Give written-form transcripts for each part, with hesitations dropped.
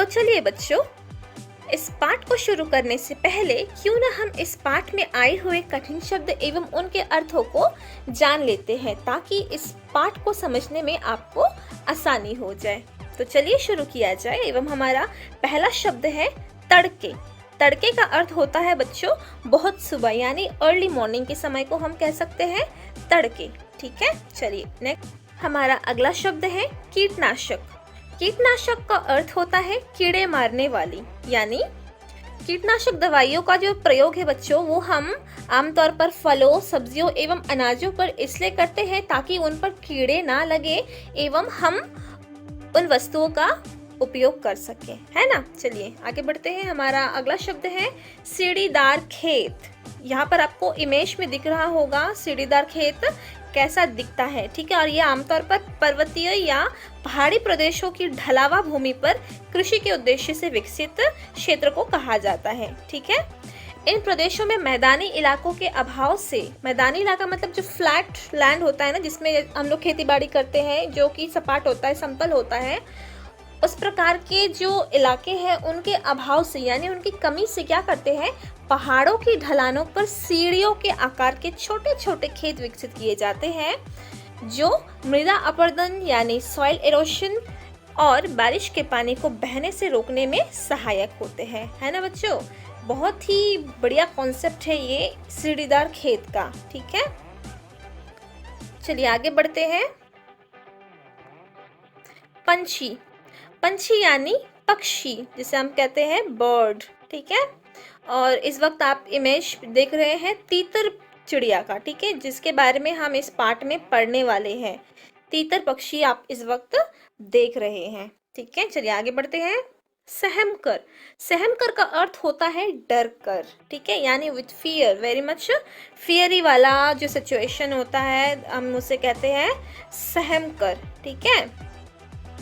चलिए बच्चों, इस पाठ को शुरू करने से पहले क्यों ना हम इस पाठ में आए हुए कठिन शब्द एवं उनके अर्थों को जान लेते हैं, ताकि इस पाठ को समझने में आपको आसानी हो जाए। तो चलिए शुरू किया जाए। एवं हमारा पहला शब्द है तड़के। तड़के का अर्थ होता है बच्चों बहुत सुबह, यानी अर्ली मॉर्निंग के समय को हम कह सकते हैं तड़के। ठीक है, चलिए नेक्स्ट हमारा अगला शब्द है कीटनाशक। कीटनाशक का अर्थ होता है कीड़े मारने वाली, यानी कीटनाशक दवाइयों का जो प्रयोग है बच्चों, वो हम आमतौर पर फलों, सब्जियों एवं अनाजों पर इसलिए करते हैं ताकि उन पर कीड़े ना लगे एवं हम उन वस्तुओं का उपयोग कर सके, है ना। चलिए आगे बढ़ते हैं। हमारा अगला शब्द है सीढ़ीदार खेत। यहाँ पर आपको इमेज में दिख रहा होगा सीढ़ीदार खेत कैसा दिखता है, ठीक है। और ये आमतौर पर पर्वतीय या पहाड़ी प्रदेशों की ढलावा भूमि पर कृषि के उद्देश्य से विकसित क्षेत्र को कहा जाता है, ठीक है। इन प्रदेशों में मैदानी इलाकों के अभाव से, मैदानी इलाका मतलब जो फ्लैट लैंड होता है ना, जिसमें हम लोग खेती बाड़ी करते हैं, जो कि सपाट होता है, समतल होता है, उस प्रकार के जो इलाके हैं उनके अभाव से, यानी उनकी कमी से क्या करते हैं, पहाड़ों की ढलानों पर सीढ़ियों के आकार के छोटे छोटे खेत विकसित किए जाते हैं, जो मृदा अपरदन यानी सॉइल एरोशन और बारिश के पानी को बहने से रोकने में सहायक होते हैं, है ना बच्चों। बहुत ही बढ़िया कॉन्सेप्ट है ये सीढ़ीदार खेत का, ठीक है। चलिए आगे बढ़ते हैं। पंछी। पंछी यानी पक्षी, जिसे हम कहते हैं बर्ड, ठीक है। और इस वक्त आप इमेज देख रहे हैं तीतर चिड़िया का, ठीक है, जिसके बारे में हम इस पाठ में पढ़ने वाले हैं। तीतर पक्षी आप इस वक्त देख रहे हैं, ठीक है। चलिए आगे बढ़ते हैं। सहमकर। सहमकर का अर्थ होता है डर कर, ठीक है, यानी with fear, very much fiery वाला जो सिचुएशन होता है हम उसे कहते हैं सहमकर, ठीक है।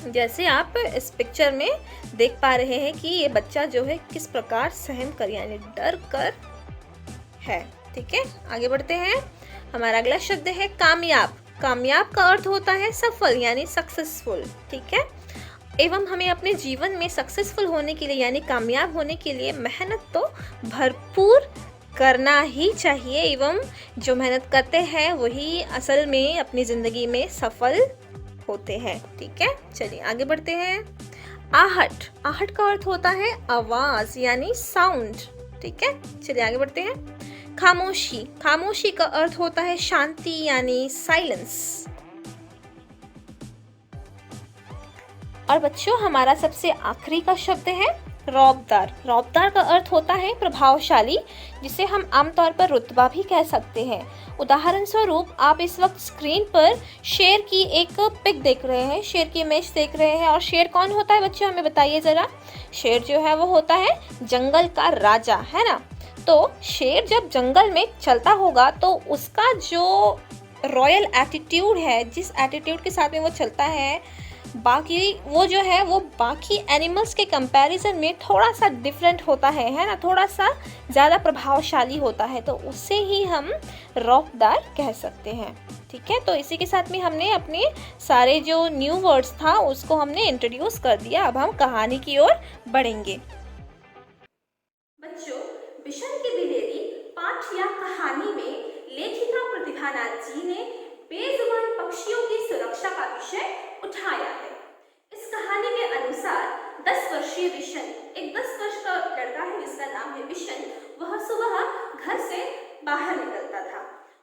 जैसे आप इस पिक्चर में देख पा रहे हैं कि ये बच्चा जो है किस प्रकार सहम कर यानी डर कर है, ठीक है। आगे बढ़ते हैं। हमारा अगला शब्द है कामयाब। कामयाब का अर्थ होता है सफल यानी सक्सेसफुल, ठीक है। एवं हमें अपने जीवन में सक्सेसफुल होने के लिए यानी कामयाब होने के लिए मेहनत तो भरपूर करना ही चाहिए, एवं जो मेहनत करते हैं वही असल में अपनी जिंदगी में सफल होते हैं, ठीक है। चलिए आगे बढ़ते हैं। आहट। आहट का अर्थ होता है आवाज यानी साउंड, ठीक है। चलिए आगे बढ़ते हैं। खामोशी। खामोशी का अर्थ होता है शांति यानी साइलेंस। और बच्चों हमारा सबसे आखिरी का शब्द है रौबदार। रौबदार का अर्थ होता है प्रभावशाली, जिसे हम आमतौर पर रुतबा भी कह सकते हैं। उदाहरण स्वरूप आप इस वक्त स्क्रीन पर शेर की एक पिक देख रहे हैं, शेर की इमेज देख रहे हैं। और शेर कौन होता है बच्चों, हमें बताइए जरा। शेर जो है वो होता है जंगल का राजा, है ना। तो शेर जब जंगल में चलता होगा तो उसका जो रॉयल एटीट्यूड है, जिस एटीट्यूड के साथ में वो चलता है, बाकी वो जो है वो बाकी एनिमल्स के कंपैरिजन में थोड़ा सा डिफरेंट होता है ना, थोड़ा सा ज़्यादा प्रभावशाली होता है, तो उससे ही हम रौबदार कह सकते हैं, ठीक है। तो इसी के साथ में हमने अपने सारे जो न्यू वर्ड्स था उसको हमने इंट्रोड्यूस कर दिया। अब हम कहानी की ओर बढ़ेंगे। बच्चों, बिशन की दिलेरी पाठ या कहानी में लेखिका प्रतिभा नाथ जी ने बेजुबान पक्षियों की सुरक्षा का विषय उठाया है। इस कहानी के अनुसार 10 वर्षीय विशन, एक 10 वर्ष का लड़का है जिसका नाम है विशन, वह सुबह घर से बाहर निकलता था।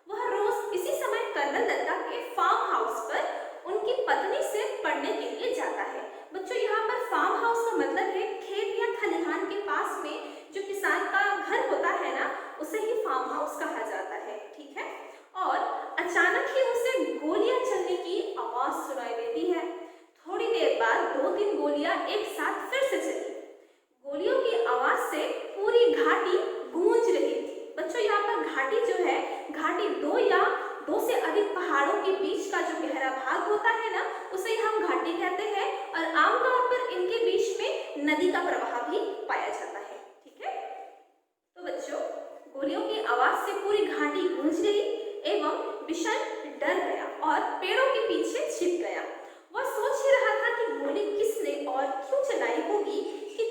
वह रोज इसी समय कर्नल दत्ता के फार्म हाउस पर उनकी पत्नी से पढ़ने के लिए जाता है। बच्चों यहाँ पर फार्म हाउस का मतलब है खेत या खलिहान के पास में जो किसान का घर होता है ना, उसे ही फार्म हाउस कहा जाता है, ठीक है। और अचानक ही उसे गोलियां चलने की आवाज सुनाई देती है। थोड़ी देर बाद 2-3 गोलियां एक साथ फिर से चली। गोलियों की आवाज से पूरी घाटी गूंज रही थी। बच्चों यहाँ पर घाटी जो है, घाटी 2 या 2 से अधिक पहाड़ों के बीच का जो गहरा भाग होता है ना, उसे हम घाटी कहते हैं। और आमतौर पर इनके बीच में नदी का प्रवाह भी पाया जाता है, ठीक है। तो बच्चों, गोलियों की आवाज से पूरी घाटी गूंज गई एवं विशन डर गया और पेड़ों के पीछे छिप गया। वह सोच ही रहा था कि गोली किसने और क्यों चलाई होगी कि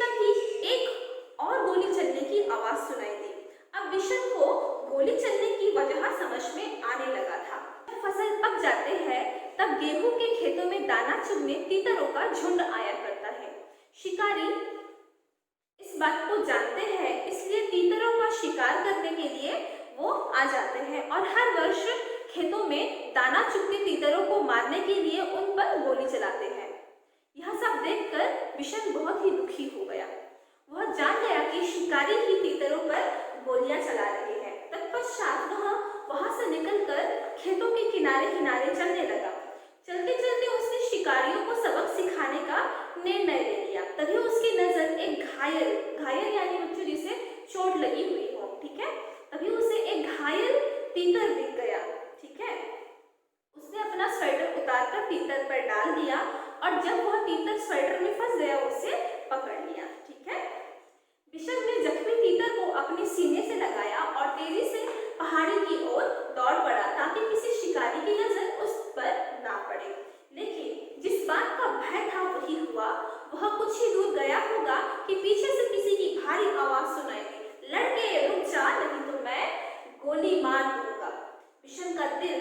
झुंड आया करता है। शिकारी इस बात को जानते हैं, इसलिए तीतरों का शिकार करने के लिए वो आ जाते हैं और हर वर्ष खेतों में दाना चुगते तीतरों को मारने के लिए उन पर गोली चलाते हैं। यह सब देखकर बिशन बहुत ही दुखी हो गया। वह जान गया कि शिकारी ही तीतरों पर गोलियां चला रहे हैं। तत्पश्चात वह वहां से निकलकर खेतों के किनारे किनारे चलने लगा। चलते चलते उसने शिकारियों को सबक सिखाने का निर्णय ले लिया। तभी उसकी नजर एक घायल यानी बच्चों जिसे चोट लगी हुई हो, ठीक है, तभी उसे एक घायल तीतर दिख गया। ठीक है, उसने अपना स्वेटर उतारकर तीतर पर डाल दिया और जब वह तीतर स्वेटर में फंस गया उसे पकड़ लिया। ठीक है, बिशन ने जख्मी तीतर को अपने सीने से लगाया और तेजी से पहाड़ी की ओर दौड़ पड़ा ताकि किसी शिकारी की नजर उस पर ना पड़े। लेकिन जिस बात का भय था वही हुआ। वह कुछ ही दूर गया होगा कि पीछे से किसी की भारी आवाज सुनाई दी, लड़के रुक जा नहीं तो मैं गोली मार दूंगा। बिशन का दिल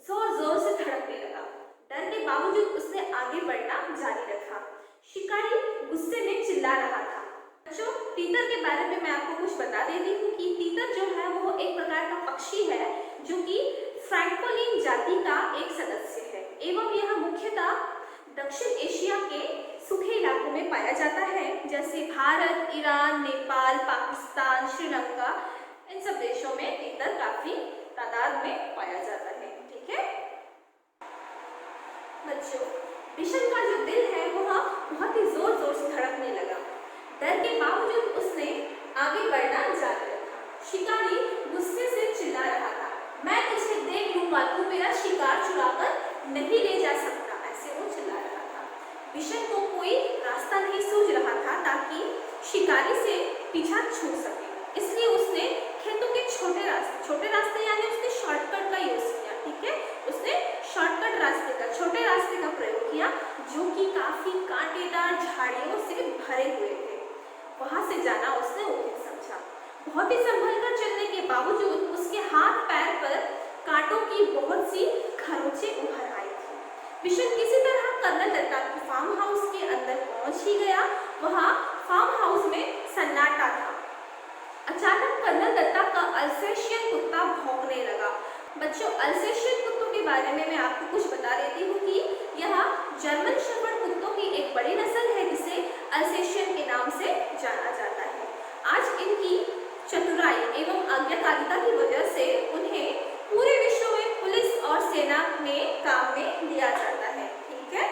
जोर जोर से धड़कने लगा। डर के बावजूद उसने आगे बढ़ना जारी रखा। शिकारी गुस्से में चिल्ला रहा था। बच्चों, तीतर के बारे में मैं आपको कुछ बता देती हूँ कि तीतर जो है वो एक प्रकार का पक्षी है जो कि फ्रैंकोलिन जाति का एक सदस्य है एवं यह मुख्यतः दक्षिण एशिया के सूखे इलाकों में पाया जाता है, जैसे भारत, ईरान, नेपाल, पाकिस्तान, श्रीलंका, इन सब देशों में तीतर काफी तादाद में पाया जाता है। ठीक है बच्चों, बिशन का जो दिल है वह बहुत ही जोर जोर से धड़कने लगा। डर के बावजूद उसने आगे बढ़ना जारी रखा। शिकारी गुस्से से चिल्ला रहा था, मैं तुझे देख लूंगा, तू मेरा शिकार चुराकर नहीं ले जा सकता, ऐसे वो चिल्ला रहा था। बिशन को कोई रास्ता नहीं सूझ रहा था ताकि शिकारी से पीछा छूट सके, इसलिए उसने खेतों के छोटे रास्ते यानी उसने शॉर्टकट का यूज किया। ठीक है, उसने शॉर्टकट रास्ते का, छोटे रास्ते का प्रयोग किया जो कि काफी कांटेदार झाड़ियों से भरे हुए थे। वहां से जाना उसने उचित समझा। बहुत ही संभल कर चलने के बावजूद उसके हाथ पैर पर कांटों की बहुत सी खरोंचें उभर आई थी। बिशन किसी तरह कर्नल दत्ता के फार्म हाउस के अंदर पहुंच ही गया। वहां फार्म हाउस में सन्नाटा था। अचानक कर्नल दत्ता का अल्सेशियन कुत्ता भौंकने लगा। बच्चों, अल्सेशियन कुत्तों के बारे में मैं आपको कुछ बता देती हूँ कि यह जर्मन शेफर्ड कुत्तों की एक बड़ी नस्ल है जिसे अल्सेशियन के नाम से जाना जाता है। आज इनकी चतुराई एवं आज्ञाकारिता की वजह से उन्हें पूरे विश्व में पुलिस और सेना में काम में लिया जाता है। ठीक है,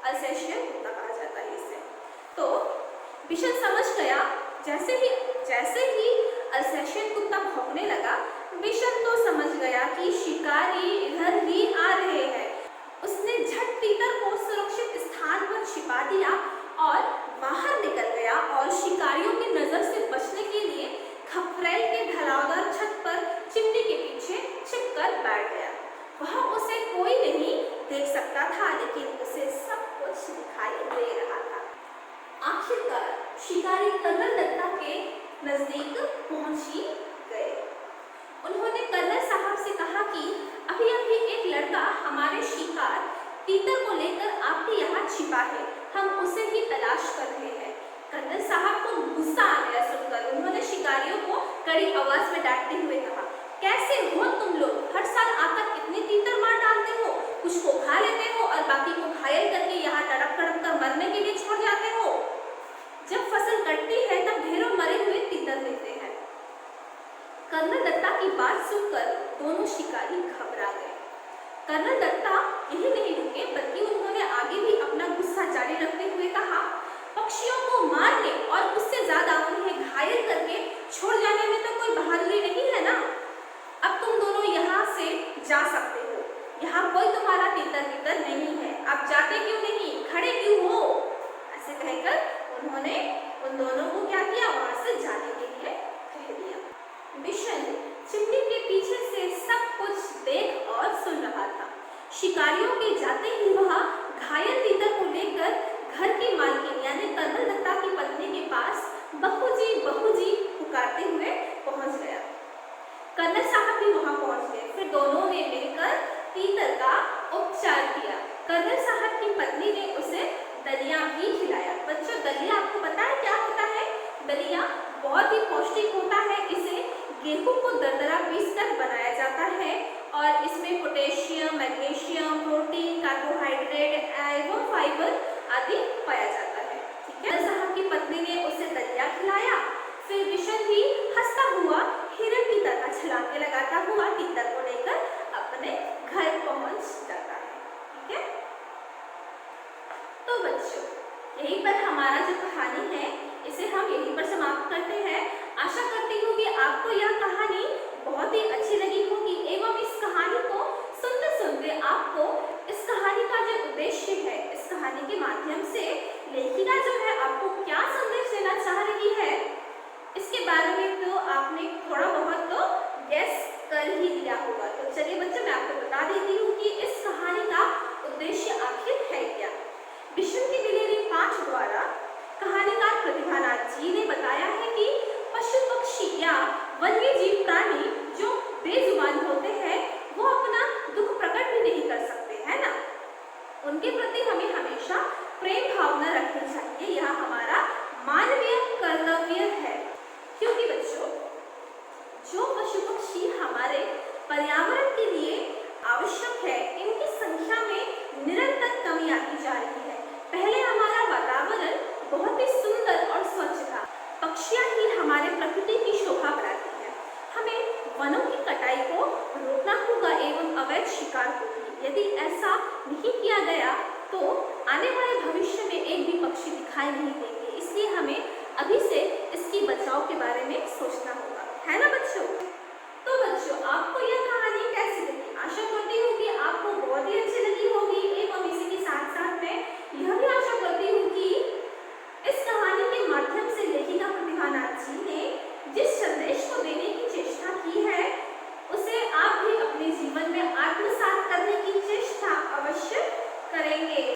अल्सेशियन कुत्ता कहा जाता है इसे। तो बिशन समझ गया, जैसे ही अल्सेशियन कुत्ता भौंकने लगा, बिशन तो समझ गया कि शिकारी इधर ही आ रहे हैं। उसने झट तीतर को सुरक्षित स्थान पर छिपा दिया और बाहर निकल गया और शिकारियों की नजर से बचने के लिए खपरेल के ढलावर छत पर चिमनी के पीछे छिपकर बैठ गया। वहां उसे कोई नहीं देख सकता था, लेकिन उसे सब कुछ दिखाई दे रहा था। आखिरकार शिकारी कर्नल दत्ता के नजदीक पहुंच ही गए। उन्होंने कर्नल साहब से कहा कि अभी अभी एक लड़का हमारे शिकार तीतर को लेकर आपके यहाँ छिपा है, हम उसे ही तलाश कर रहे हैं। कर्नल साहब को गुस्सा आ गया सुनकर। उन्होंने शिकारियों को कड़ी आवाज में डांटते हुए कहा, कैसे हो तुम लोग, हर साल आकर इतने तीतर मार डालते हो, कुछ को खा लेते हो और बाकी को घायल करके यहाँ तड़प तड़प कर मरने के लिए छोड़ जाते हो। जब फसल कटती है तब ढेरों मरे हुए तीतर मिलते हैं। कर्नल दत्ता की बात सुनकर दोनों शिकारी घबरा गए। कर्नल दत्ता यही नहीं रुके, बल्कि उन्होंने आगे भी अपना गुस्सा जारी रखते हुए कहा, पक्षियों को मारने और उससे ज्यादा उन्हें घायल करके छोड़ जाने में तो कोई बहादुरी नहीं है ना। अब तुम दोनों यहाँ से जा सकते हो, यहाँ कोई तुम्हारा तीतर नहीं है, अब जाते क्यों नहीं, खड़े क्यों हो। ऐसे कहकर उन्होंने उन दोनों को क्या किया, वहां से जाने के लिए कह दिया। बिशन चिमनी के पीछे से सब कुछ देख और सुन रहा था। शिकारियों के जाते ही वह घायल तीतर को लेकर घर की मालकिन यानी कर्नल दत्ता की पत्नी के पास बहू जी पुकारते हुए पहुंच गया। कर्नल साहब भी वहां पहुंच गए। फिर दोनों ने मिलकर तीतर का उपचार किया। कर्नल साहब की पत्नी ने उसे दलिया भी खिलाया। बच्चों, दलिया आपको पता है क्या होता है? दलिया बहुत ही पौष्टिक होता है। इसे गेहूं को दरदरा पीसकर बनाया जाता है और इसमें पोटेशियम, मैग्नीशियम, प्रोटीन, कार्बोहाइड्रेट एवं फाइबर आदि पाया जाता है। ठीक है। साहब की पत्नी ने उसे दलिया खिलाया। फिर विशन भी हंसता हुआ हिरन की तरह छलांगे लगाता हुआ तितर को लेकर अपने घर पहुंच जाता है। ठीक है। तो बच्चों, यहीं पर हमारा जो कहानी है इसे हम यहीं पर समाप्त करते हैं। आशा करती हूँ कि आपको यह कहानी बहुत ही अच्छी लगी होगी एवं इस कहानी को सुनते सुनते आपको इस कहानी का जो उद्देश्य है, इस कहानी के माध्यम से लेखिका जो है आपको क्या संदेश देना चाह रही है, इसके बारे में तो आपने थोड़ा बहुत तो गेस कर ही लिया होगा। तो चलिए बच्चों, मैं आपको बता देती हूँ कि इस कहानी का उद्देश्य आखिर है क्या। विषम की बिलेरी पाठ द्वारा कहानीकार प्रतिभानाथ जी ने बताया है कि पशु पक्षी या वन्य जीव प्राणी जो बेजुबान होते हैं वो अपना दुख प्रकट भी नहीं कर सकते, है ना। उनके प्रति हमें हमेशा प्रेम भावना रखनी चाहिए। यह हमारा मानवीय कर्तव्य है। क्योंकि बच्चों, जो पशु पक्षी हमारे पर्यावरण के लिए आवश्यक है, इनकी संख्या में निरंतर कमी आती जा रही है। पहले हमारा वातावरण बहुत ही सुंदर और स्वच्छ था। पक्षियां ही हमारे प्रकृति की शोभा बढ़ाती हैं। हमें वनों की कटाई को रोकना होगा एवं अवैध शिकार को भी। यदि ऐसा नहीं किया गया तो आने वाले भविष्य में एक भी पक्षी दिखाई नहीं देंगे। इसलिए हमें अभी से इसकी बचाव के बारे में सोचना होगा, है ना बच्चों। तो बच्चों, आपको यह कहानी कैसी लगी? आशा करती हूँ कि आपको बहुत ही अच्छी लगी होगी एवं इसी के साथ साथ मैं यह भी आशा करती हूँ कि इस कहानी के माध्यम से लेखिका प्रतिभानाथ जी ने जिस संदेश को देने की चेष्टा की है उसे आप भी अपने जीवन में आत्मसात करने की चेष्टा अवश्य करेंगे।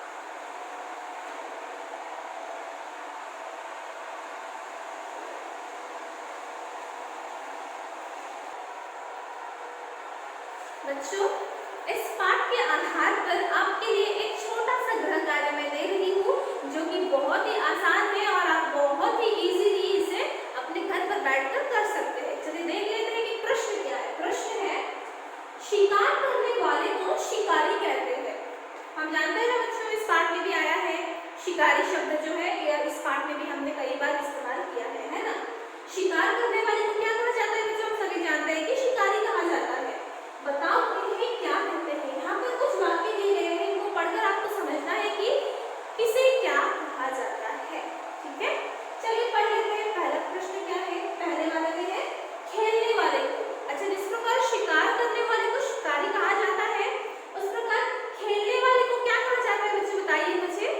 बच्चों, इस पाठ के आधार पर आपके लिए एक छोटा सा गृह कार्य मैं दे रही हूँ जो कि बहुत ही आसान है और आप बहुत ही इजीली इसे अपने घर पर बैठकर कर सकते हैं। चलिए देख लेते हैं कि प्रश्न क्या है। प्रश्न है, शिकार करने वाले को शिकारी कहते हैं। हम जानते हैं बच्चों, इस पाठ में भी आया है शिकारी शब्द जो है, इस पाठ में भी हमने कई बार इस्तेमाल किया है ना। शिकार करने वाले को क्या कहा जाता है बच्चों? हम सभी जानते हैं कि शिकारी कहा जाता है। बताओ इन्हें क्या कहते हैं? यहाँ पर कुछ वाक्य दिए गए हैं, इनको पढ़कर आपको समझना है कि किसे क्या कहा जाता है। ठीक है, चलिए पढ़ लेते हैं। पहला प्रश्न क्या है? पहले वाला में है खेलने वाले को। अच्छा, जिस प्रकार शिकार करने वाले को शिकारी कहा जाता है उस प्रकार खेलने वाले को क्या कहा जाता है बच्चे? बताइए मुझे,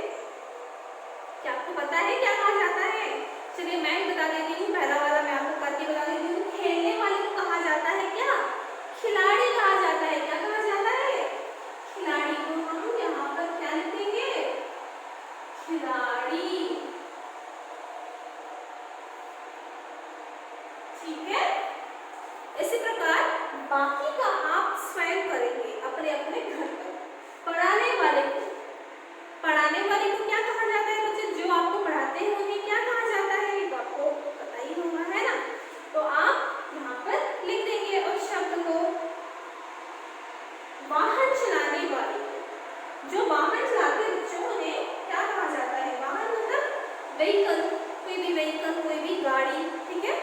क्या आपको पता है क्या कहा जाता है? चलिए मैं ही बता देती हूँ। पहला वाला मैं आपको करके बता देती हूँ। खेलने वाले को कहा जाता है क्या? खिलाड़ी कहा जाता है। क्या कहा जाता है? खिलाड़ी को हम यहाँ पर क्या लिखेंगे? खिलाड़ी। ठीक है। इसी प्रकार बाकी का आप स्वयं करेंगे अपने अपने घर पर। पढ़ाने वाले को क्या कहा जाता है बच्चे? जो आपको पढ़ाते हैं उन्हें क्या कहा जाता है? ये तो आपको पता ही होगा, है ना। तो आप यहाँ पर लिख देंगे उस शब्द को। वाहन चलाने वाले, जो वाहन चलाते बच्चों उन्हें क्या कहा जाता है? वाहन मतलब व्हीकल, कोई भी व्हीकल, कोई भी गाड़ी। ठीक है,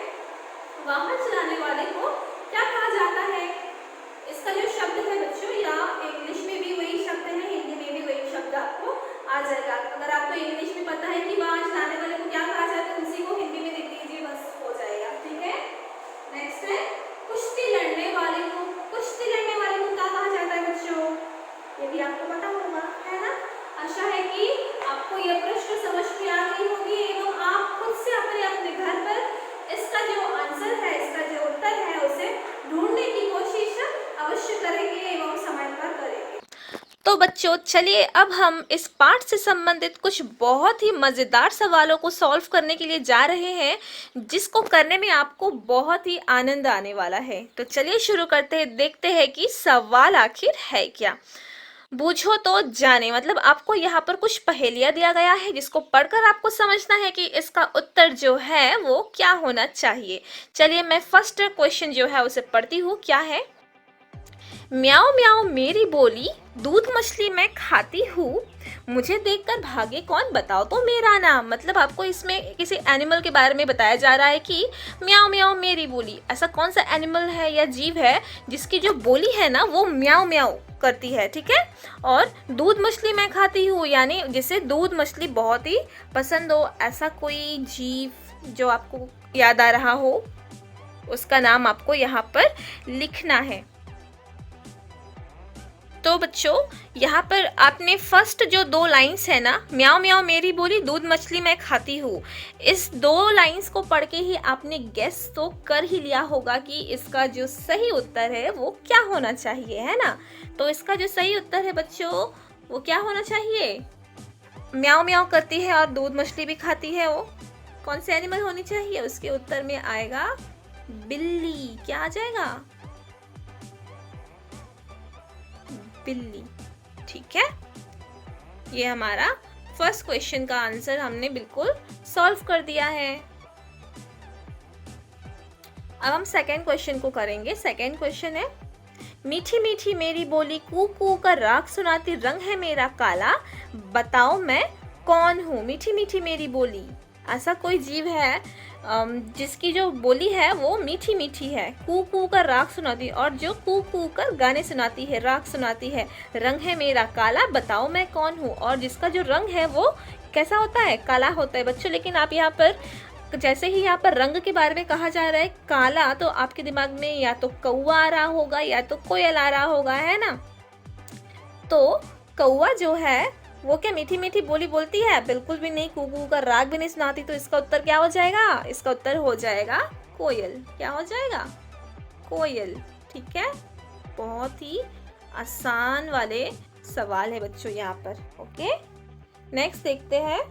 वाहन चलाने वाले को क्या कहा जाता है? इसका जो शब्द है बच्चों, या इंग्लिश में भी वही शब्द है, हिंदी में भी वही शब्द आपको आ जाएगा। अगर आपको इंग्लिश में पता है कि वाहन चलाने वाले को क्या कहा जाता है, उसी को हिंदी में लिख दीजिए, बस हो जाएगा। ठीक है। नेक्स्ट है कुश्ती लड़ने वाले को। कुश्ती लड़ने वाले को क्या कहा जाता है बच्चों? ये भी आपको पता होगा, है ना। आशा है कि आपको यह प्रश्न समझ में आ गई होगी एवं आप खुद से अपने अपने घर पर इसका जो आंसर है, इसका जो उत्तर है उसे ढूंढने की कोशिश अवश्य करेंगे एवं समय पर करेंगे। तो बच्चों, चलिए अब हम इस पाठ से संबंधित कुछ बहुत ही मज़ेदार सवालों को सॉल्व करने के लिए जा रहे हैं, जिसको करने में आपको बहुत ही आनंद आने वाला है। तो चलिए शुरू करते हैं, देखते हैं कि सवाल आखिर है क्या। बूझो तो जाने, मतलब आपको यहाँ पर कुछ पहेलियाँ दिया गया है जिसको पढ़कर आपको समझना है कि इसका उत्तर जो है वो क्या होना चाहिए। चलिए मैं फर्स्ट क्वेश्चन जो है उसे पढ़ती हूँ। क्या है? म्याऊं म्याऊं मेरी बोली, दूध मछली मैं खाती हूँ, मुझे देखकर भागे कौन, बताओ तो मेरा नाम। मतलब आपको इसमें किसी एनिमल के बारे में बताया जा रहा है कि म्याऊं म्याऊं मेरी बोली, ऐसा कौन सा एनिमल है या जीव है जिसकी जो बोली है ना वो म्याऊं म्याऊं करती है, ठीक है। और दूध मछली मैं खाती हूँ, यानी जिसे दूध मछली बहुत ही पसंद हो, ऐसा कोई जीव जो आपको याद आ रहा हो उसका नाम आपको यहाँ पर लिखना है। तो बच्चों यहाँ पर आपने फर्स्ट जो दो लाइंस है ना, म्याऊं म्याऊं मेरी बोली दूध मछली मैं खाती हूँ, इस दो लाइंस को पढ़ के ही आपने गेस तो कर ही लिया होगा कि इसका जो सही उत्तर है वो क्या होना चाहिए, है ना। तो इसका जो सही उत्तर है बच्चों वो क्या होना चाहिए? म्याऊं म्याऊं करती है और दूध मछली भी खाती है, वो कौन सी एनिमल होनी चाहिए? उसके उत्तर में आएगा बिल्ली। क्या आ जाएगा? बिल्ली, ठीक है। ये हमारा फर्स्ट क्वेश्चन का आंसर हमने बिल्कुल सॉल्व कर दिया है। अब हम सेकेंड क्वेश्चन को करेंगे। सेकेंड क्वेश्चन है, मीठी मीठी मेरी बोली कू कू कर राग सुनाती, रंग है मेरा काला, बताओ मैं कौन हूँ। मीठी मीठी मेरी बोली, ऐसा कोई जीव है जिसकी जो बोली है वो मीठी मीठी है, कू कू कर राग सुनाती, और जो कू कू कर गाने सुनाती है, राग सुनाती है, रंग है मेरा काला, बताओ मैं कौन हूँ। और जिसका जो रंग है वो कैसा होता है? काला होता है बच्चों। लेकिन आप यहाँ पर जैसे ही यहाँ पर रंग के बारे में कहा जा रहा है काला, तो आपके दिमाग में या तो कौवा आ रहा होगा या तो कोयल आ रहा होगा, है ना। तो कौवा जो है वो क्या मीठी मीठी बोली बोलती है? बिल्कुल भी नहीं। कू का राग भी नहीं सुनाती। तो इसका उत्तर क्या हो जाएगा? इसका उत्तर हो जाएगा कोयल। क्या हो जाएगा? कोयल, ठीक है। बहुत ही आसान वाले सवाल है बच्चों यहाँ पर। ओके, नेक्स्ट देखते हैं।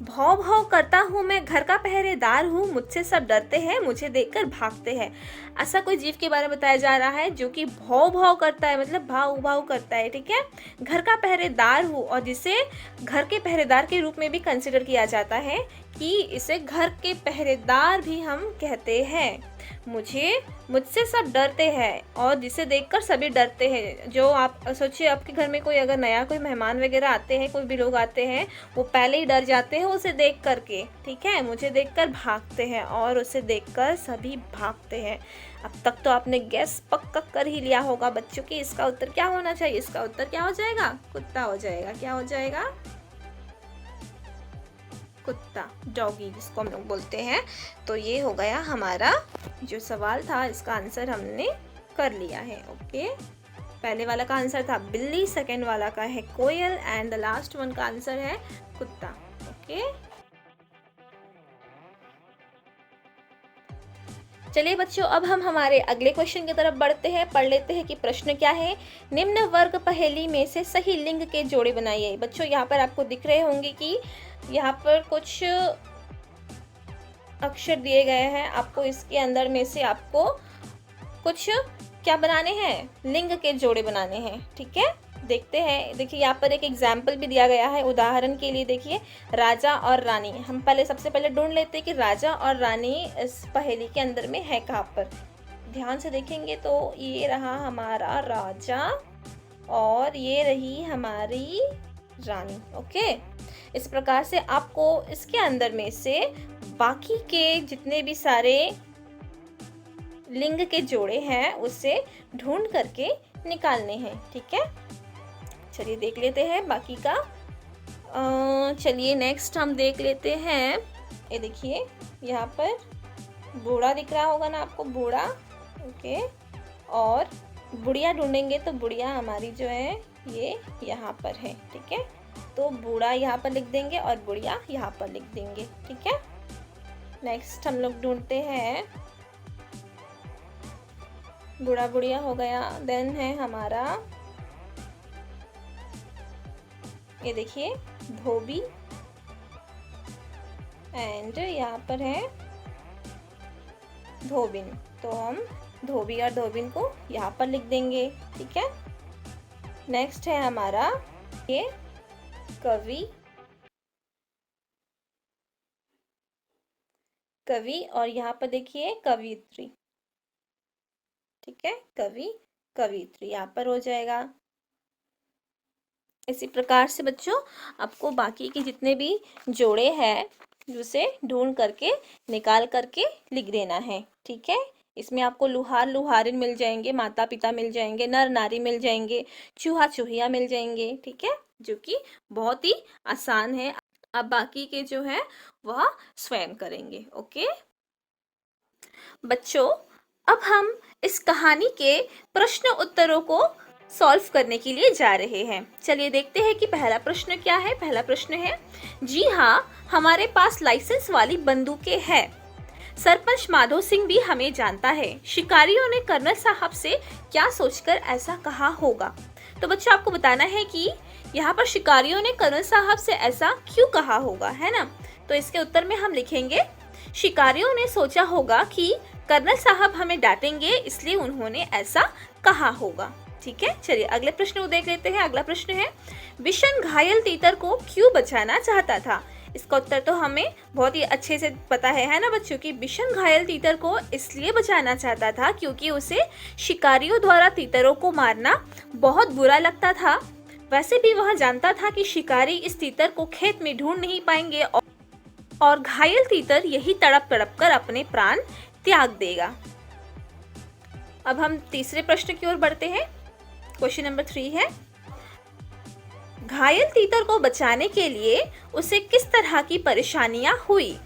भौं भौं करता हूँ मैं, घर का पहरेदार हूँ, मुझसे सब डरते हैं, मुझे देखकर भागते हैं। ऐसा कोई जीव के बारे में बताया जा रहा है जो कि भौं भौं करता है, मतलब भाव भाव करता है, ठीक है। घर का पहरेदार हूँ, और जिसे घर के पहरेदार के रूप में भी कंसिडर किया जाता है कि इसे घर के पहरेदार भी हम कहते हैं। मुझसे सब डरते हैं, और जिसे देखकर सभी डरते हैं। जो आप सोचिए, आपके घर में कोई अगर नया कोई मेहमान वगैरह आते हैं, कोई भी लोग आते हैं, वो पहले ही डर जाते हैं उसे देख करके, ठीक है। मुझे देखकर भागते हैं, और उसे देखकर सभी भागते हैं। अब तक तो आपने गैस पक्का कर ही लिया होगा बच्चों कि इसका उत्तर क्या होना चाहिए। इसका उत्तर क्या हो जाएगा? कुत्ता हो जाएगा। क्या हो जाएगा? कुत्ता, डॉगी जिसको हम लोग बोलते हैं। तो ये हो गया हमारा जो सवाल था, इसका आंसर हमने कर लिया है। ओके, पहले वाला का आंसर था बिल्ली, सेकंड वाला का है कोयल, एंड द लास्ट वन का आंसर है कुत्ता। ओके, चलिए बच्चों, अब हम हमारे अगले क्वेश्चन की तरफ बढ़ते हैं। पढ़ लेते हैं कि प्रश्न क्या है। निम्न वर्ग पहेली में से सही लिंग के जोड़े बनाइए। बच्चों यहाँ पर आपको दिख रहे होंगे कि यहाँ पर कुछ अक्षर दिए गए हैं। आपको इसके अंदर में से आपको कुछ क्या बनाने हैं? लिंग के जोड़े बनाने हैं, ठीक है। देखते हैं। देखिए यहाँ पर एक एग्जाम्पल भी दिया गया है। उदाहरण के लिए देखिए, राजा और रानी। हम सबसे पहले ढूंढ लेते हैं कि राजा और रानी इस पहेली के अंदर में है कहाँ पर। ध्यान से देखेंगे तो ये रहा हमारा राजा, और ये रही हमारी रानी। ओके, इस प्रकार से आपको इसके अंदर में से बाकी के जितने भी सारे लिंग के जोड़े हैं उसे ढूंढ करके निकालने हैं, ठीक है। चलिए देख लेते हैं बाकी का। चलिए नेक्स्ट हम देख लेते हैं। ये देखिए यहाँ पर बूढ़ा दिख रहा होगा ना आपको, बूढ़ा। ओके, और बुढ़िया ढूंढेंगे तो बुढ़िया हमारी जो है ये यहाँ पर है, ठीक है। तो बूढ़ा यहाँ पर लिख देंगे और बुढ़िया यहाँ पर लिख देंगे, ठीक है। नेक्स्ट हम लोग ढूंढते हैं। बूढ़ा बुढ़िया हो गया। देन है हमारा, ये देखिए धोबी, एंड यहाँ पर है धोबिन। तो हम धोबी और धोबिन को यहाँ पर लिख देंगे, ठीक है। नेक्स्ट है हमारा ये कवि, कवि और यहाँ पर देखिए कवियत्री। ठीक है, कवि कवियत्री यहाँ पर हो जाएगा। इसी प्रकार से बच्चों आपको बाकी के जितने भी जोड़े हैं उसे ढूंढ करके निकाल करके लिख देना है। ठीक है, इसमें आपको लुहार लुहारिन मिल जाएंगे, माता पिता मिल जाएंगे, नर नारी मिल जाएंगे, चूहा चूहिया मिल जाएंगे। ठीक है, जो कि बहुत ही आसान है। अब बाकी के जो है वह स्वयं करेंगे। ओके बच्चों, अब हम इस कहानी के प्रश्न उत्तरों को सॉल्व करने के लिए जा रहे हैं। चलिए देखते हैं कि पहला प्रश्न क्या है। पहला प्रश्न है, जी हाँ हमारे पास लाइसेंस वाली बंदूकें हैं। सरपंच माधो सिंह भी हमें जानता है। शिकारियों ने कर्नल साहब से क्या सोचकर ऐसा कहा होगा। तो बच्चों आपको बताना है कि यहाँ पर शिकारियों ने कर्नल साहब से ऐसा क्यों कहा होगा, है ना। तो इसके उत्तर में हम लिखेंगे, शिकारियों ने सोचा होगा कि कर्नल साहब हमें डांटेंगे, इसलिए उन्होंने ऐसा कहा होगा। ठीक है, चलिए अगले प्रश्न को देख लेते हैं। अगला प्रश्न है, बिशन घायल तीतर को क्यों बचाना चाहता था। इसका उत्तर तो हमें बहुत ही अच्छे से पता है ना बच्चों, कि बिशन घायल तीतर को इसलिए बचाना चाहता था क्योंकि उसे शिकारियों द्वारा तीतरों को मारना बहुत बुरा लगता था। वैसे भी वह जानता था कि शिकारी इस तीतर को खेत में ढूंढ नहीं पाएंगे और घायल तीतर यही तड़प तड़प कर अपने प्राण त्याग देगा। अब हम तीसरे प्रश्न की ओर बढ़ते हैं। क्वेश्चन नंबर 3 है, घायल तीतर को बचाने के लिए उसे किस तरह की परेशानियां हुई।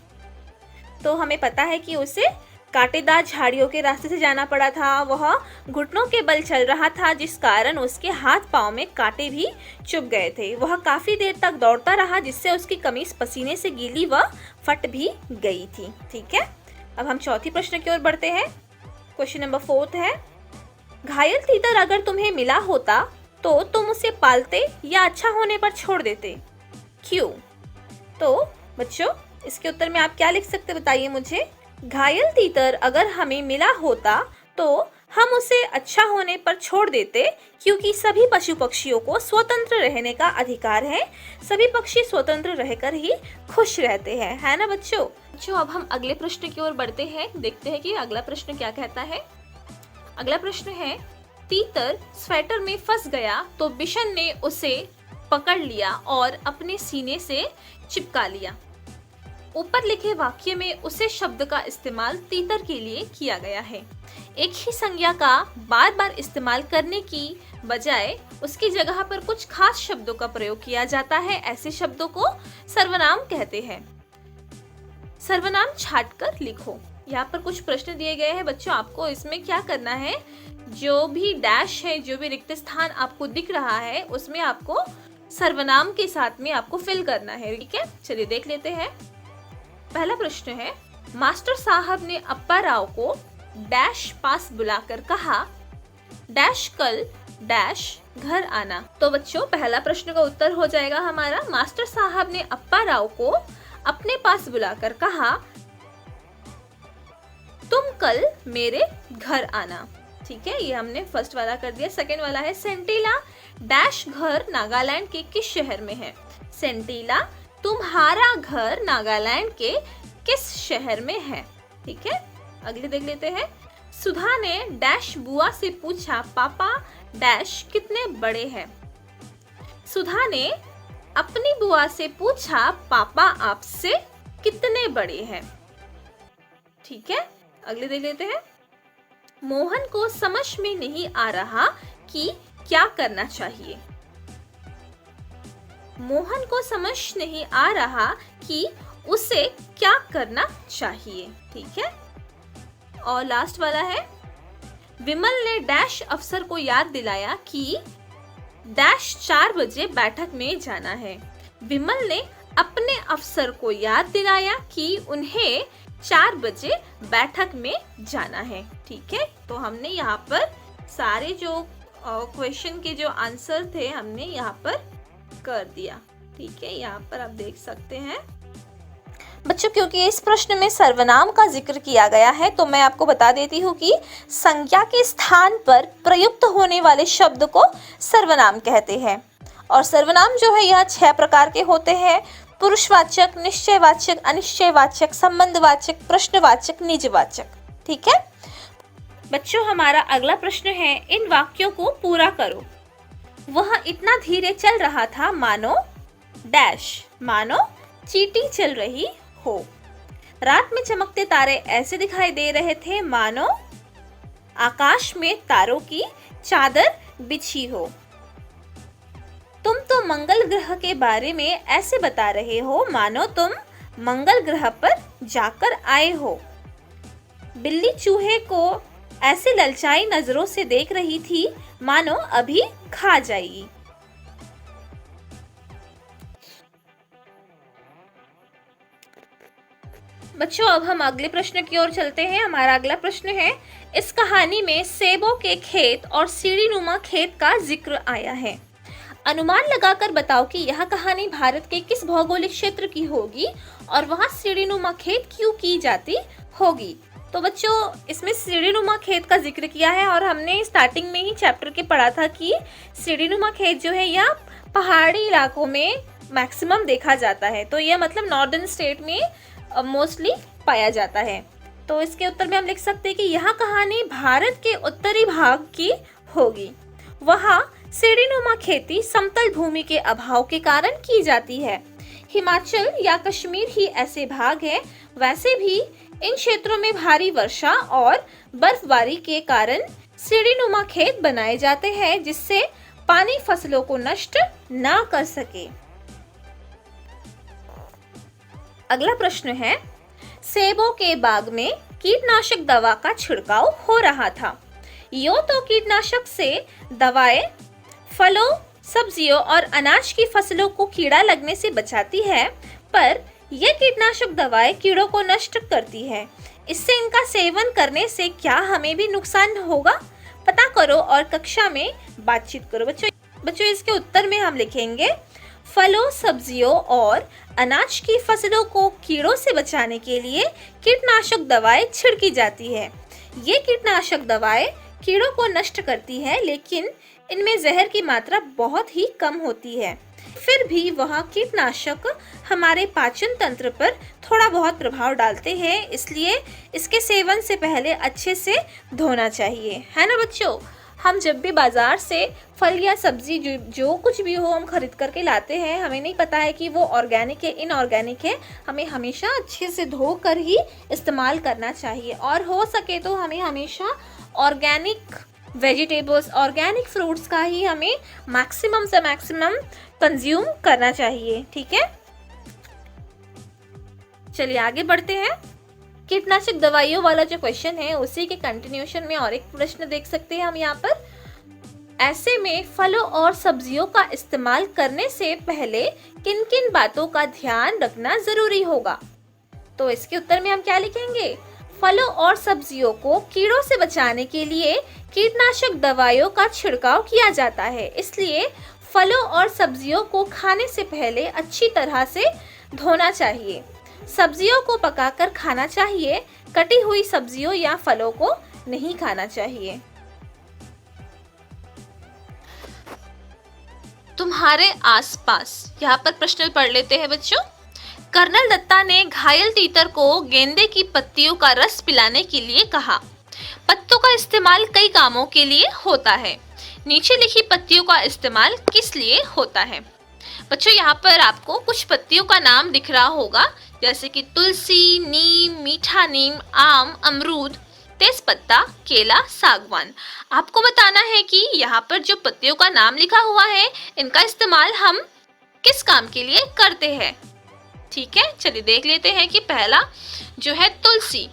तो हमें पता है कि उसे कांटेदार झाड़ियों के रास्ते से जाना पड़ा था। वह घुटनों के बल चल रहा था, जिस कारण उसके हाथ पांव में कांटे भी चुभ गए थे। वह काफी देर तक दौड़ता रहा, जिससे उसकी कमीज पसीने से गीली व फट भी गई थी। ठीक है, अब हम चौथी प्रश्न की ओर बढ़ते हैं। क्वेश्चन नंबर 4 है, घायल तीतर अगर तुम्हें मिला होता तो तुम उसे पालते या अच्छा होने पर छोड़ देते, क्यों। तो बच्चों इसके उत्तर में आप क्या लिख सकते बताइए मुझे। घायल तीतर अगर हमें मिला होता तो हम उसे अच्छा होने पर छोड़ देते, क्योंकि सभी पशु पक्षियों को स्वतंत्र रहने का अधिकार है। सभी पक्षी स्वतंत्र रहकर ही खुश रहते हैं, है ना बच्चों। अब हम अगले प्रश्न की ओर बढ़ते हैं। देखते हैं कि अगला प्रश्न क्या कहता है। अगला प्रश्न है, तीतर स्वेटर में फंस गया तो बिशन ने उसे पकड़ लिया और अपने सीने से चिपका लिया। ऊपर लिखे वाक्य में उसे शब्द का इस्तेमाल तीतर के लिए किया गया है। एक ही संज्ञा का बार बार इस्तेमाल करने की बजाय उसकी जगह पर कुछ खास शब्दों का प्रयोग किया जाता है। ऐसे शब्दों को सर्वनाम कहते हैं। सर्वनाम छांटकर लिखो। यहाँ पर कुछ प्रश्न दिए गए हैं बच्चों, आपको इसमें क्या करना है, जो भी डैश है, जो भी रिक्त स्थान आपको दिख रहा है, उसमें आपको सर्वनाम के साथ में आपको फिल करना है। ठीक है, चलिए देख लेते हैं। पहला प्रश्न है, मास्टर साहब ने अप्पा राव को डैश पास बुलाकर कहा, डैश कल डैश घर आना। तो बच्चों पहला प्रश्न का उत्तर हो जाएगा हमारा, मास्टर साहब ने अप्पा राव को अपने पास बुलाकर कहा, तुम कल मेरे घर आना। ठीक है, ये हमने फर्स्ट वाला कर दिया। सेकंड वाला है, सेंटीला डैश घर नागालैंड के किस शहर में है। सेंटीला तुम्हारा घर नागालैंड के किस शहर में है। ठीक है, अगले देख लेते हैं। सुधा ने डैश बुआ से पूछा, पापा डैश कितने बड़े हैं। सुधा ने अपनी बुआ से पूछा, पापा आपसे कितने बड़े हैं। ठीक है, अगले देख लेते हैं। मोहन को समझ में नहीं आ रहा कि क्या करना चाहिए। मोहन को समझ नहीं आ रहा कि उसे क्या करना चाहिए। ठीक है, और लास्ट वाला है, विमल ने डैश अफसर को याद दिलाया कि डैश 4 बजे बैठक में जाना है। विमल ने अपने अफसर को याद दिलाया कि उन्हें 4 बजे बैठक में जाना है। ठीक है, तो हमने यहाँ पर सारे जो क्वेश्चन के जो आंसर थे हमने यहाँ पर कर दिया। ठीक है, यहाँ पर आप देख सकते हैं। बच्चों, क्योंकि इस प्रश्न में सर्वनाम का जिक्र किया गया है तो मैं आपको बता देती हूँ कि संज्ञा के स्थान पर प्रयुक्त होने वाले शब्द को सर्वनाम कहते हैं। और सर्वनाम जो है यह 6 प्रकार के होते हैं: पुरुषवाचक, निश्चयवाचक, अनिश्चयवाचक, संबंधवाचक, प्रश्नवाचक, निजवाचक। ठीक है बच्चों, हमारा अगला प्रश्न है, इन वाक्यों को पूरा करो। वह इतना धीरे चल रहा था मानो डैश, मानो चींटी चल रही हो। रात में चमकते तारे ऐसे दिखाई दे रहे थे मानो आकाश में तारों की चादर बिछी हो। तुम तो मंगल ग्रह के बारे में ऐसे बता रहे हो मानो तुम मंगल ग्रह पर जाकर आए हो। बिल्ली चूहे को ऐसे ललचाई नजरों से देख रही थी मानो अभी खा जाएगी। बच्चों, अब हम अगले प्रश्न की ओर चलते हैं। हमारा अगला प्रश्न है, इस कहानी में सेबों के खेत और सीढ़ीनुमा खेत का जिक्र आया है। अनुमान लगाकर बताओ कि यह कहानी भारत के किस भौगोलिक क्षेत्र की होगी और वहां सीढ़ीनुमा खेत क्यों की जाती होगी। तो बच्चों, इसमें सीढ़ीनुमा खेत का जिक्र किया है और हमने स्टार्टिंग में ही चैप्टर के पढ़ा था कि सीढ़ीनुमा खेत जो है यह पहाड़ी इलाकों में मैक्सिमम देखा जाता है। तो यह मतलब नॉर्दर्न स्टेट में मोस्टली पाया जाता है। तो इसके उत्तर में हम लिख सकते हैं कि यह कहानी भारत के उत्तरी भाग की होगी। वहाँ सीढ़ीनुमा खेती समतल भूमि के अभाव के कारण की जाती है। हिमाचल या कश्मीर ही ऐसे भाग है। वैसे भी इन क्षेत्रों में भारी वर्षा और बर्फबारी के कारण सीढ़ीनुमा खेत बनाए जाते हैं जिससे पानी फसलों को नष्ट ना कर सके। अगला प्रश्न है, सेबों के बाग में कीटनाशक दवा का छिड़काव हो रहा था। यो तो कीटनाशक से दवाएं फलों, सब्जियों और अनाज की फसलों को कीड़ा लगने से बचाती है, पर यह कीटनाशक दवाएं कीड़ों को नष्ट करती है। इससे इनका सेवन करने से क्या हमें भी नुकसान होगा? पता करो और कक्षा में बातचीत करो। बच्चों इसके उत्तर में हम लिखेंगे, फलों, सब्जियों और अनाज की फसलों को कीड़ों से बचाने के लिए कीटनाशक दवाएं छिड़की जाती है। ये कीटनाशक दवाएं कीड़ों को नष्ट करती है, लेकिन इनमें जहर की मात्रा बहुत ही कम होती है। फिर भी वह कीटनाशक हमारे पाचन तंत्र पर थोड़ा बहुत प्रभाव डालते हैं, इसलिए इसके सेवन से पहले अच्छे से धोना चाहिए, है ना बच्चों। हम जब भी बाजार से फल या सब्जी जो कुछ भी हो हम खरीद करके लाते हैं, हमें नहीं पता है कि वो ऑर्गेनिक है इनऑर्गेनिक है, हमें हमेशा अच्छे से धो कर ही इस्तेमाल करना चाहिए। और हो सके तो हमें हमेशा ऑर्गेनिक वेजिटेबल्स, ऑर्गेनिक फ्रूट्स का ही हमें मैक्सिमम से मैक्सिमम कंज्यूम करना चाहिए। ठीक है, चलिए आगे बढ़ते हैं। कीटनाशक दवाइयों वाला जो क्वेश्चन है उसी के कंटिन्यूशन में और एक प्रश्न देख सकते हैं हम यहाँ पर। ऐसे में फलों और सब्जियों का इस्तेमाल करने से पहले किन किन बातों का ध्यान रखना जरूरी होगा? तो इसके उत्तर में हम क्या लिखेंगे? फलों और सब्जियों को कीड़ों से बचाने के लिए कीटनाशक दवाइयों का छिड़काव किया जाता है, इसलिए फलों और सब्जियों को खाने से पहले अच्छी तरह से धोना चाहिए। सब्जियों को पकाकर खाना चाहिए, कटी हुई सब्जियों या फलों को नहीं खाना चाहिए। तुम्हारे आसपास, यहाँ पर प्रश्न पढ़ लेते हैं बच्चों। कर्नल दत्ता ने घायल तीतर को गेंदे की पत्तियों का रस पिलाने के लिए कहा। पत्तों का इस्तेमाल कई कामों के लिए होता है। नीचे लिखी पत्तियों का इस्तेमाल किस लिए होता है? बच्चों यहाँ पर आपको कुछ पत्तियों का नाम दिख रहा होगा, जैसे कि तुलसी, नीम, मीठा नीम, आम, अमरूद, तेजपत्ता, केला, सागवान। आपको बताना है कि यहाँ पर जो पत्तियों का नाम लिखा हुआ है इनका इस्तेमाल हम किस काम के लिए करते हैं। ठीक है, चलिए देख लेते हैं कि पहला जो है तुलसी।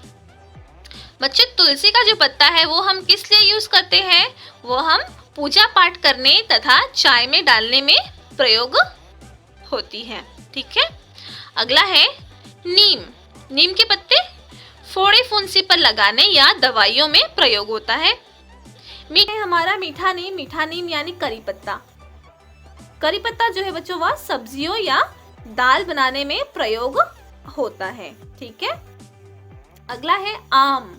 बच्चों तुलसी का जो पत्ता है वो हम किस लिए यूज करते हैं? वो हम पूजा पाठ करने तथा चाय में डालने में प्रयोग होती है। ठीक है, अगला है नीम। नीम के पत्ते फोड़े फुंसी पर लगाने या दवाइयों में प्रयोग होता है। हमारा मीठा नीम यानी करी पत्ता। करी पत्ता जो है बच्चों वह सब्जियों या दाल बनाने में प्रयोग होता है। ठीक है, अगला है आम।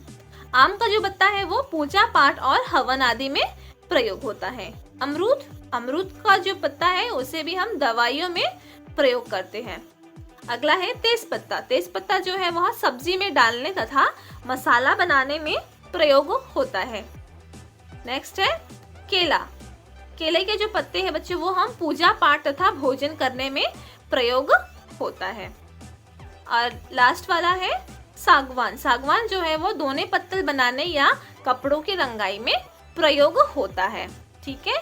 आम का जो पत्ता है वो पूजा पाठ और हवन आदि में प्रयोग होता है। अमरूद, अमरूद का जो पत्ता है उसे भी हम दवाइयों में प्रयोग करते हैं। अगला है तेज पत्ता। तेज पत्ता जो है वह सब्जी में डालने तथा मसाला बनाने में प्रयोग होता है। नेक्स्ट है केला। केले के जो पत्ते हैं बच्चों वो हम पूजा पाठ तथा भोजन करने में प्रयोग होता है। और लास्ट वाला है सागवान। सागवान जो है वो दोने पत्तल बनाने या कपड़ों की रंगाई में प्रयोग होता है। ठीक है,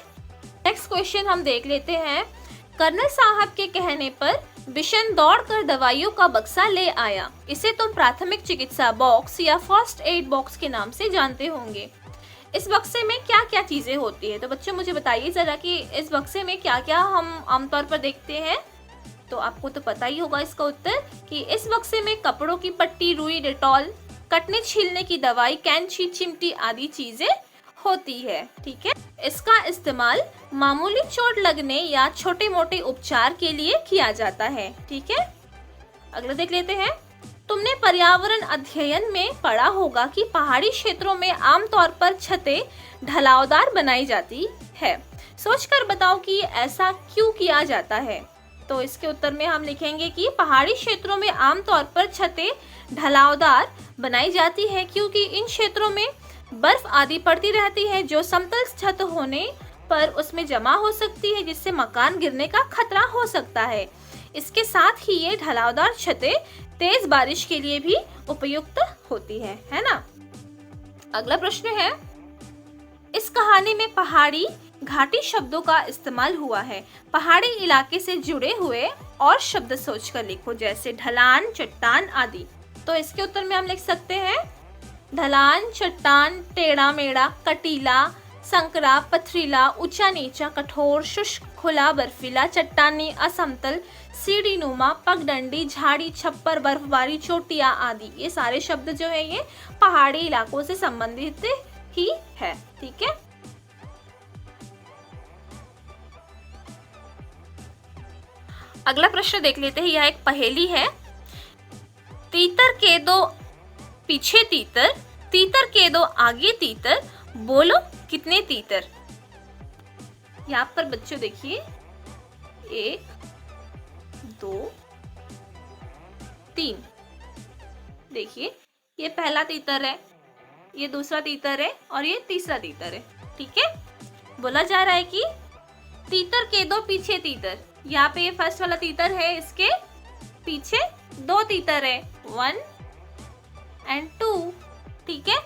नेक्स्ट क्वेश्चन हम देख लेते हैं। कर्नल साहब के कहने पर बिशन दौड़कर दवाइयों का बक्सा ले आया। इसे तुम प्राथमिक चिकित्सा बॉक्स या फर्स्ट एड बॉक्स के नाम से जानते होंगे। इस बक्से में क्या क्या चीजें होती है? तो बच्चों मुझे बताइए जरा कि इस बक्से में क्या क्या हम आमतौर पर देखते हैं। तो आपको तो पता ही होगा इसका उत्तर कि इस बक्से में कपड़ों की पट्टी, रुई, डेटॉल, कटने छीलने की दवाई, कैंची, चिमटी आदि चीजें होती है। ठीक है, इसका इस्तेमाल मामूली चोट लगने या छोटे मोटे उपचार के लिए किया जाता है। ठीक है, अगला देख लेते हैं। तुमने पर्यावरण अध्ययन में पढ़ा होगा कि पहाड़ी क्षेत्रों में आमतौर पर छतें ढलावदार बनाई जाती है। सोचकर बताओ कि ऐसा क्यों किया जाता है। तो इसके उत्तर में हम लिखेंगे कि पहाड़ी क्षेत्रों में आमतौर पर छतें ढलावदार बनाई जाती है क्योंकि इन क्षेत्रों में बर्फ आदि पड़ती रहती है जो समतल छत होने पर उसमें जमा हो सकती है, जिससे मकान गिरने का खतरा हो सकता है। इसके साथ ही ये ढलावदार छतें तेज बारिश के लिए भी उपयुक्त होती है ना। अगला प्रश्न है, इस कहानी में पहाड़ी घाटी शब्दों का इस्तेमाल हुआ है। पहाड़ी इलाके से जुड़े हुए और शब्द सोचकर लिखो, जैसे ढलान, चट्टान आदि। तो इसके उत्तर में हम लिख सकते हैं ढलान, चट्टान, टेढ़ा मेढ़ा, कटीला, संकरा, पथरीला, ऊंचा नीचा, कठोर, शुष्क, खुला, बर्फीला, चट्टानी, असमतल, सीढ़ी नुमा, पगडंडी, झाड़ी, छप्पर, बर्फबारी, चोटियां आदि। ये सारे शब्द जो है ये पहाड़ी इलाकों से संबंधित ही है। ठीक है, अगला प्रश्न देख लेते हैं। यह एक पहेली है। तीतर के दो पीछे तीतर, तीतर के दो आगे तीतर, बोलो कितने तीतर। यहाँ पर बच्चों देखिए 1 2 3। देखिए ये पहला तीतर है, ये दूसरा तीतर है और ये तीसरा तीतर है। ठीक है, बोला जा रहा है कि तीतर के दो पीछे तीतर। यहाँ पे ये फर्स्ट वाला तीतर है, इसके पीछे 2 तीतर है, 1 and 2। ठीक है,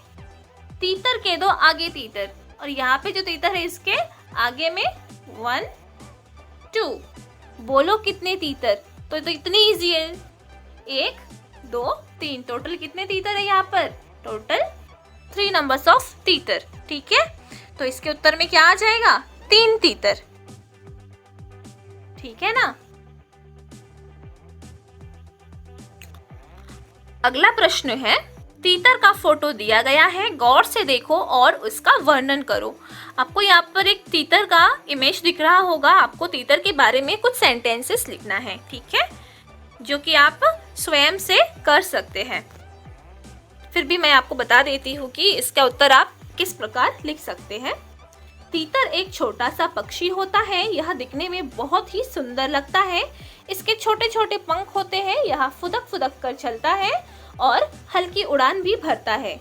तीतर के दो आगे तीतर, और यहाँ पे जो तीतर है इसके आगे में 1 2। बोलो कितने तीतर। तो इतनी इजी है, 1 2 3। टोटल कितने तीतर है यहाँ पर? टोटल 3 नंबर्स ऑफ तीतर। ठीक है, तो इसके उत्तर में क्या आ जाएगा? 3 तीतर। ठीक है ना। अगला प्रश्न है, तीतर का फोटो दिया गया है, गौर से देखो और उसका वर्णन करो। आपको यहाँ पर एक तीतर का इमेज दिख रहा होगा, आपको तीतर के बारे में कुछ सेंटेंसेस लिखना है। ठीक है, जो कि आप स्वयं से कर सकते हैं। फिर भी मैं आपको बता देती हूँ कि इसका उत्तर आप किस प्रकार लिख सकते हैं। तीतर एक छोटा सा पक्षी होता है, यह दिखने में बहुत ही सुंदर लगता है। इसके छोटे छोटे पंख होते हैं, यह फुदक फुदक कर चलता है और हल्की उड़ान भी भरता है।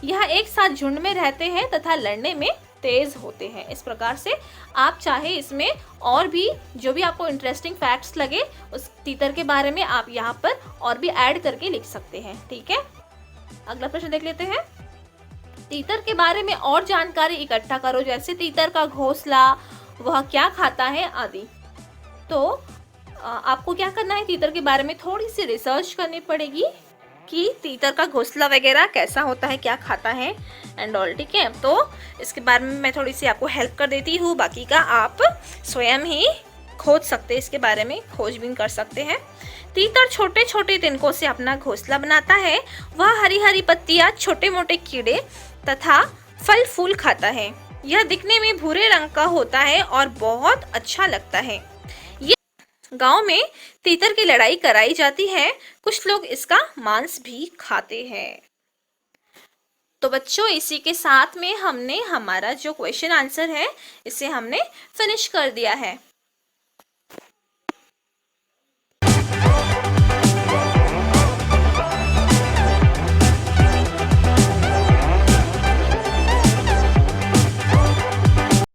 यह एक साथ झुंड में रहते हैं तथा लड़ने में तेज होते हैं। इस प्रकार से आप चाहे इसमें और भी जो भी आपको इंटरेस्टिंग फैक्ट्स लगे उस तीतर के बारे में आप यहाँ पर और भी ऐड करके लिख सकते हैं। ठीक है, अगला प्रश्न देख लेते हैं। तीतर के बारे में और जानकारी इकट्ठा करो, जैसे तीतर का घोंसला, वह क्या खाता है आदि। तो आपको क्या करना है, तीतर के बारे में थोड़ी सी रिसर्च करनी पड़ेगी कि तीतर का घोंसला वगैरह कैसा होता है, क्या खाता है एंड ऑल। ठीक है, तो इसके बारे में मैं थोड़ी सी आपको हेल्प कर देती हूँ, बाकी का आप स्वयं ही खोज सकते हैं, इसके बारे में खोजबीन कर सकते हैं। तीतर छोटे छोटे तिनकों से अपना घोंसला बनाता है। वह हरी हरी पत्तियां, छोटे मोटे कीड़े तथा फल फूल खाता है। यह दिखने में भूरे रंग का होता है और बहुत अच्छा लगता है। ये गांव में तीतर की लड़ाई कराई जाती है। कुछ लोग इसका मांस भी खाते हैं। तो बच्चों, इसी के साथ में हमने हमारा जो क्वेश्चन आंसर है इसे हमने फिनिश कर दिया है।